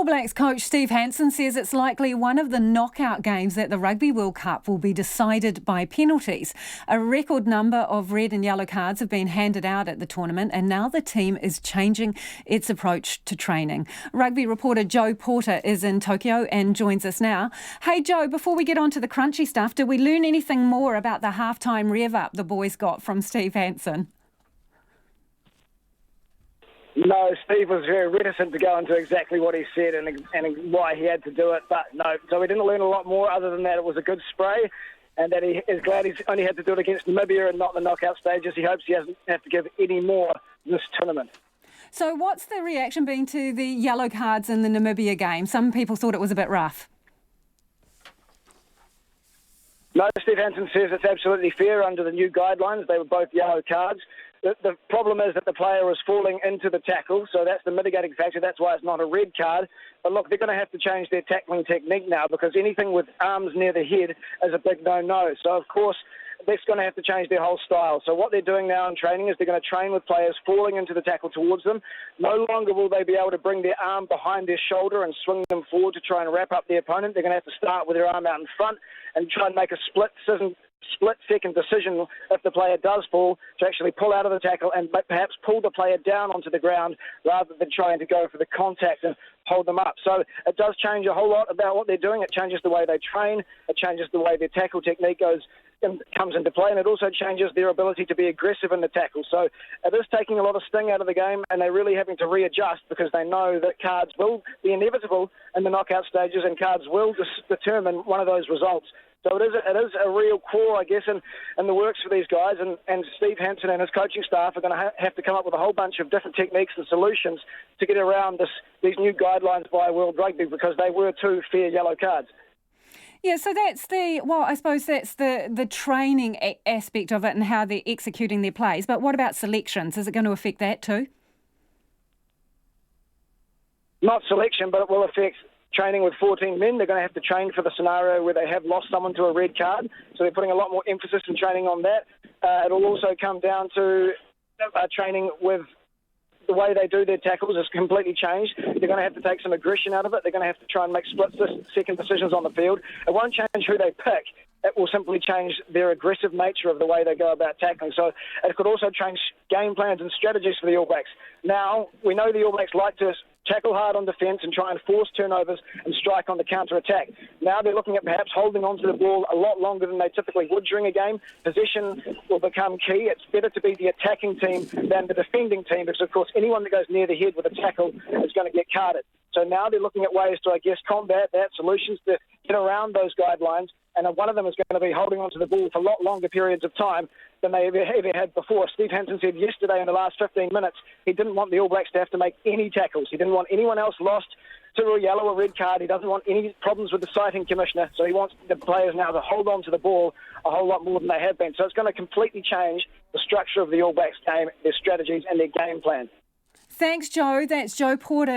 All Blacks coach Steve Hansen says it's likely one of the knockout games at the Rugby World Cup will be decided by penalties. A record number of red and yellow cards have been handed out at the tournament, and now the team is changing its approach to training. Rugby reporter Joe Porter is in Tokyo and joins us now. Hey Joe, before we get on to the crunchy stuff, did we learn anything more about the halftime rev-up the boys got from Steve Hansen? No, Steve was very reticent to go into exactly what he said and why he had to do it, but no. So we didn't learn a lot more other than that it was a good spray and that he is glad he's only had to do it against Namibia and not the knockout stages. He hopes he doesn't have to give any more this tournament. So what's the reaction been to the yellow cards in the Namibia game? Some people thought it was a bit rough. No, Steve Hansen says it's absolutely fair under the new guidelines. They were both yellow cards. The problem is that the player was falling into the tackle, so that's the mitigating factor. That's why it's not a red card. But look, they're going to have to change their tackling technique now because anything with arms near the head is a big no-no. So, of course, that's going to have to change their whole style. So what they're doing now in training is they're going to train with players falling into the tackle towards them. No longer will they be able to bring their arm behind their shoulder and swing them forward to try and wrap up the opponent. They're going to have to start with their arm out in front and try and make a split-second decision if the player does fall to actually pull out of the tackle and perhaps pull the player down onto the ground rather than trying to go for the contact and hold them up. So it does change a whole lot about what they're doing. It changes the way they train. It changes the way their tackle technique comes into play, and it also changes their ability to be aggressive in the tackle. So it is taking a lot of sting out of the game, and they're really having to readjust because they know that cards will be inevitable in the knockout stages and cards will determine one of those results. So it is a real core, I guess, in the works for these guys, and Steve Hansen and his coaching staff are going to have to come up with a whole bunch of different techniques and solutions to get around these new guidelines by World Rugby because they were two fair yellow cards. Yeah, so I suppose that's the training aspect of it and how they're executing their plays. But what about selections? Is it going to affect that too? Not selection, but it will affect training with 14 men. They're going to have to train for the scenario where they have lost someone to a red card. So they're putting a lot more emphasis in training on that. It'll also come down to training with the way they do their tackles has completely changed. They're going to have to take some aggression out of it. They're going to have to try and make split-second decisions on the field. It won't change who they pick. It will simply change their aggressive nature of the way they go about tackling. So it could also change game plans and strategies for the All Blacks. Now, we know the All Blacks like to tackle hard on defence and try and force turnovers and strike on the counter-attack. Now they're looking at perhaps holding on to the ball a lot longer than they typically would during a game. Possession will become key. It's better to be the attacking team than the defending team because, of course, anyone that goes near the head with a tackle is going to get carded. So now they're looking at ways to, I guess, combat that, solutions to get around those guidelines, and one of them is going to be holding on to the ball for a lot longer periods of time than they ever had before. Steve Hansen said yesterday in the last 15 minutes he didn't want the All Blacks to have to make any tackles. He didn't want anyone else lost to a yellow or red card. He doesn't want any problems with the sighting commissioner, so he wants the players now to hold on to the ball a whole lot more than they have been. So it's going to completely change the structure of the All Blacks game, their strategies and their game plan. Thanks, Joe. That's Joe Porter.